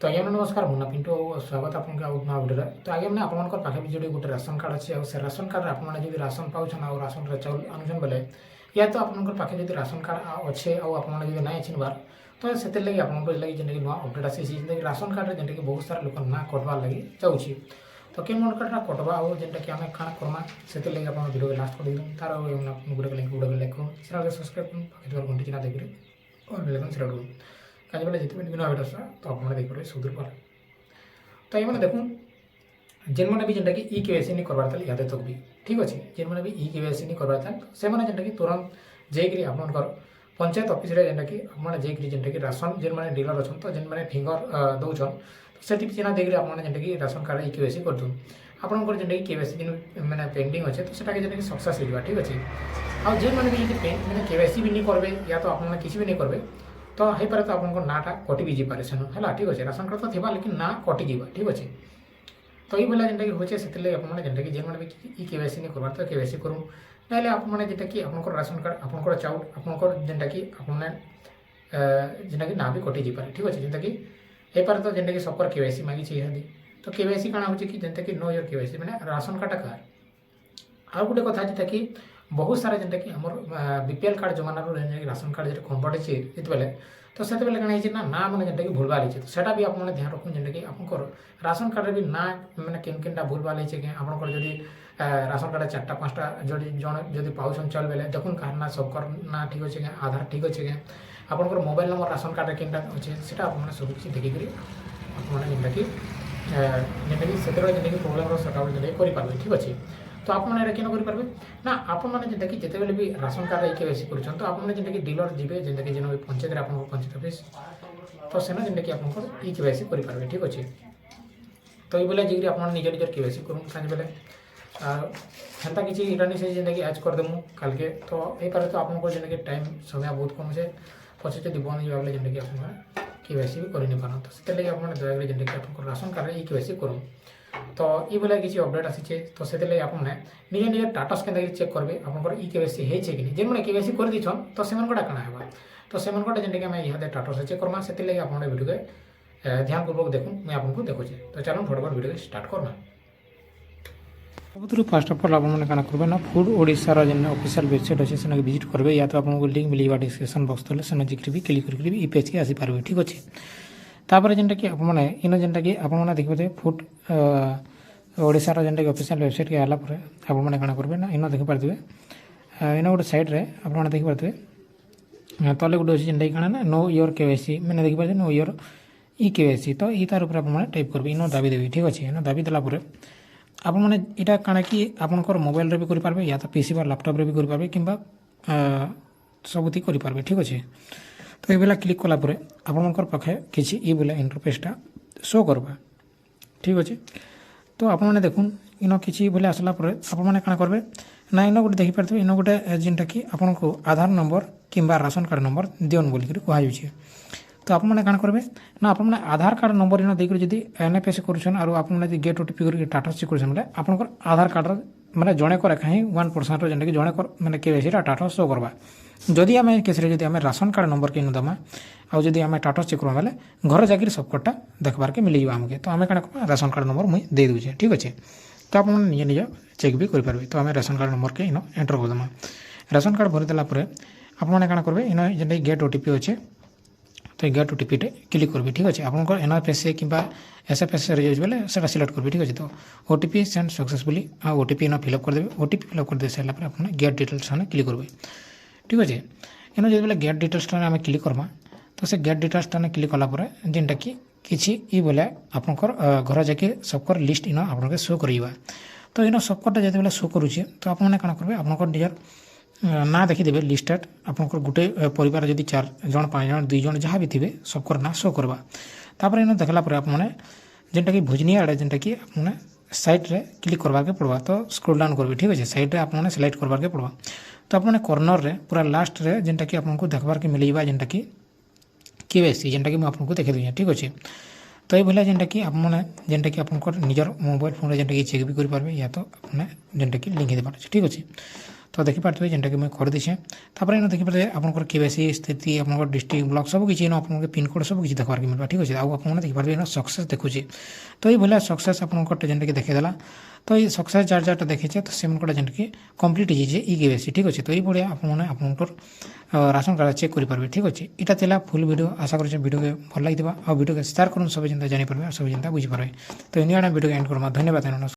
तो आज्ञा नमस्कार मुन्ना पिंटू और स्वागत आपन का नया वीडियो। तो आज्ञा मैंने आपन पाखे भी जो गोटे राशन कार्ड अच्छे और से राशन कार्ड आपने जो राशन पाँच और राशन चाउल आनुन बेले या तो आपन पाखे जो राशन कार्ड अच्छे और आपने जो ना चिन्हबार तो से लगे आपको लगे जेनटा नुआ अपडेट आसी जेनटा राशन कार्ड जेनटा बहुत सारा लोक ना कटवार लगे जाऊँगी। तो केन मन कार्डा कटवा और जेनटा कि आम खाना करमा से लगे आप वीडियो लास्ट कर देखें तार गोटे लिंक वीडियो लाइक करूँ चैनल सब्सक्राइब करूँ पाखे घंटी चिन्ह देखिए और बेल सेलेक्ट करूँ कहीं बेले जितने भी नुआ वीडियो तो आपने देखिए सुदूर पर। तो ये मैंने देखूँ जेन मैंने भी जेनटा कि ई केवाईसी नहीं करवार था याद तक भी ठीक अच्छे जेन मैंने भी ई केवाईसी नहीं करवार था से मैंने जेनटा कि तुरंत जाइए आपंकर पंचायत ऑफिस रे जेनटा कि आपने जाइए जेनटा कि राशन जेन मैंने डीलर अच्छा तो जेन मैंने फिंगर दौन तो से चिन्ह देखिए आपने जेनटा कि राशन कार्ड ई केवाईसी कर दूँ आपंकर जेनटा कि केवाईसी जिन मैंने पेंडिंग अच्छे तो सेटा जेनटा कि सक्सेस हो ठीक अच्छे आउ जेन मैंने भी मैंने केवाईसी भी नहीं करबे या तो आपने किसी भी नहीं करबे तो हो पारे तो आपन नाटा कटि भी जापे सेन है ठीक अच्छे राशन कार्ड तो थी लेकिन ना कटि जा ठीक अच्छे। तो ये बेला जेनटा कि होचे से आपने जेनटा कि जेन मैंने भी केवाईसी नहीं करवार तो केवाईसी करूँ ना आपने जेटा कि आपन राशन कार्ड आपन चाउल आपन जेनटा कि आपने जेनटा कि ना भी कटि जापे ठीक अच्छे जेनटा कि हो पारे तो जेनटा कि सबकर केवाईसी मांगी चाहिए तो केवाईसी काଣା होचे कि जेनटा कि नो योर केवाईसी मैंने राशन कार्ड कार आउ गोटे कथा जेटा कि बहुत सारा जेनटा कि आमर बीपीएल कार्ड जमाना राशन कार्ड जो कन्वर्ट होचे जितेबाला तो से कण ना मैंने जेनटा कि भूलभाल होचे तो सेटा भी आपने ध्यान रखुन जेनटा कि आपंकर राशन कार्ड भी ना मैंने केन केनटा भूलभाल होचे कि आपंकर जदि राशन कार्ड 4टा 5टा जदि पाउछन चल बेले देखुन कहार ना सबकर ना ठीक अच्छे आधार ठीक अच्छे आपंकर मोबाइल नंबर राशन कार्ड केनटा अच्छे से आपने सब किसी देखिक आपने जेनटा कि से जेनटा कि प्रोब्लेम सट आउट जेनटा करेंगे ठीक अच्छे। तो आपने क्या करेंगे ना आपने जेनटा कि जिते भी राशन कार्ड ई केवाईसी कर तो आपने जेनटा कि डीलर जी जेनटा कि जेन पंचायत आप पंचायत ऑफिस तो सेना जेनटा कि आप ई केवाईसी करेंगे ठीक अच्छे। तो ये बेले जी आप निज निजर केवाईसी करूँ कहीं बेले हेन्ता किसी इटा नहीं से जेनटा कि आज करदेमु काल के तो ये पारे तो आपको जेनटा कि टाइम समय बहुत कम से पचे जब बंद जाए जेनटा कि आप केवाईसी भी कर नहीं पार तो से लगे आपने दयाकोरी जेनटा कि आप राशन कार्ड ई केवाईसी करूँ। तो ये बेले किसी अपडेट आसी तो से लगे आपने निजे निजे टाटस के चेक करेंगे आपंकर ई केवाईसी है कि नहीं जेन मैंने केवाईसी कर दीछन तो से काଣା है तो से जेनटा कि आम यहाँ टाटस चेक करमा से लगे आप वीडियो के ध्यानपूर्वक देखूँ मैं आपको देखुचे तो चलो फटाफट वीडियो स्टार्ट करना। सब फास्ट अफ ऑल आपने क्या करेंगे ना फूड ओडिशार जेन ऑफिशियल वेबसाइट अच्छे से विजिट करेंगे या तो आपको लिंक मिलवा डिस्क्रिप्शन बॉक्स तले से जी क्लिक कर ई पेज के आसीपारे ठीक अच्छे। तापर जेनटा कि आपने इन जेनटा कि आपने देखिए फूड ओडिशार जेनटा कि ऑफिशियल वेबसाइट के आला पर आपने क्या करेंगे ना इन देखिपारे इन गोटे साइड्रे आपने देखिपारे तले गोटे अच्छे जेनटा कि ना नो योर केवाईसी मैंने देखिपारे नो योर ई केवाईसी तो ई तार ऊपर आपने टाइप करेंगे इन दाबी देवी ठीक अच्छे इन दाबी देला आपने यहाँ काଣା कि आपंकर मोबाइल रे भी करेंगे या तो पीसी लैपटॉप रे भी करेंगे कि सबुति करेंगे ठीक अच्छे। तो ये बेला क्लिक कलापर आपंकर पाखे किसी ये बेला इंटरफेसटा शो करवा ठीक अच्छे। तो आपने देखुन इन किसी बेले आसला आपने क्या करेंगे ना इन गोटे देखिपारे इन गोटे जेनटा कि आपको आधार नंबर कि राशन कार्ड नंबर दियन बोलिक कहुच्छे। तो आपने क्या करेंगे ना आपने आधार कार्ड नंबर इन देकर जब एनएफएस करुन और आपने गेट ओटीपी कर टाटस चेक कर आपंकर आधार कार्ड मैंने जड़े को रेखा ही 1% जेनटा कि जड़े मैंने केवाईसी टाटस शो करवा जदि आम केस आम राशन कार्ड नंबर के दमा आदि आम टाटस चेक करवा घर जाकर सबकटा देखबार के मिल आमके तो आम क्या राशन कार्ड नंबर मुझे दे दूचे ठीक अच्छे। तो आप निज निज चेक भी करेंगे तो आम राशन कार्ड नंबर के इन एंटर करदमा राशन कार्ड भरीदेला आपने क्या करेंगे इन जेनटा गेट ओटीपी अच्छे तो गेट ओटीपी क्लिक करेंगे ठीक अच्छे। आपंकर एनआरएफएस कि एसएफएस बेले से सिलेक्ट करेंगे ठीक अच्छे। तो ओटीपी सेंड सक्सेसफुली ओटीपी इन फिलअप करदे ओटीपी फिलअप कर दे सारापर आप गेट डिटेल्स क्लिक करेंगे ठीक अच्छे। इन जो बेले गेट डिटेल्स आम क्लिक करमा तो से गेट डिटेल्स क्लिक कलापर जेनटा कि किसी ये बोले आपंकर घर जाके सबकर लिस्ट इन आप शो करवा तो इन सबकटा जो बेले शो करुचे तो आपने क्या करेंगे आपंकर निजर ना देखीदे लिस्टेड आपंकर गोटे परिवार जदि 4 जन 5 जन 2 जन जहाँ भी थे सबकर ना शो करवा तापर इन देखला आपने जेनटा कि भुजनी आड़े जेनटा कि आपने साइड रे क्लिक करवाके पड़वा तो स्क्रोल डाउन करेंगे ठीक अच्छे साइड रे आपने सिलेक्ट करवाके पड़वा तो आपने कॉर्नर रे पूरा लास्ट रे जेनटा कि आपको देखबार के मिलवा जेनटा कि केवाईसी जेनटा कि आपको देखे दूँ ठीक अच्छे। तो ये भाया जेनटा कि आपने जेनटा कि आपंकर निजर मोबाइल फोन जेनटा कि चेक भी करेंगे या तो आपने जेनटा कि लिंक दे पारे ठीक अच्छे। তো ଦେଖିପାରୁଥିବେ ଯେନ୍ଟାକି ମୁଇଁ କରିଦେଇଛେ ତାପରେ ଇନ ଦେଖିପାରୁଥିବେ ଆପଣଙ୍କର କେୱାଇସି ସ୍ଥିତି ଆପଣଙ୍କର ଡିଷ୍ଟ୍ରିକ୍ଟ ବ୍ଲକ ସବୁ କିଛି ଇନ ଆପଣଙ୍କୁ ପିନ୍କୋଡ଼୍ ସବୁ କିଛି ଦେଖବାର୍କେ ମିଳିବା ଠିକ୍ ଅଛି ଆଉ ଆପଣମାନେ ଦେଖିପାରୁଥିବେ ଇନ ସକ୍ସେସ୍ ଦେଖୁଛି ତ ଏଇଭଳିଆ ସକ୍ସେସ୍ ଆପଣଙ୍କର ଯେନ୍ଟାକି ଦେଖେଇଦେଲା ତ এই ସକ୍ସେସ୍ ଯାର ଯାରଟା ଦେଖିଛେ ତ ସେମାନଙ୍କର ଯେନ୍ଟାକି କମ୍ପ୍ଲିଟ୍ ହେଇଯାଇଛେ ଇ କେୱାଇସି ଠିକ୍ ଅଛି ତ এইଭଳିଆ ଆପଣମାନେ ଆପଣଙ୍କର ରାସନ କାର୍ଡ଼ ଚେକ୍ କରିପାରିବେ ଠିକ୍ ଅଛି ଏଇଟା ଥିଲା ଫୁଲ୍ ଭିଡ଼ିଓ ଆଶା କରୁଛେ ଭିଡ଼ିଓକେ ଭଲ ଲାଗିଥିବା ଆଉ ଭିଡ଼ିଓକେ ସେୟାର କରନ୍ତୁ ସବେ ଯେନ୍ତା ଜାଣିପାରିବେ ଆଉ ସବେ ଯେନ୍ତା ବୁଝିପାରିବେ ତ ଏନି ଆଡ଼େ ଭିଡ଼ିଓ ଏଣ୍ଡ କରମା ଧନ୍ୟବାଦ।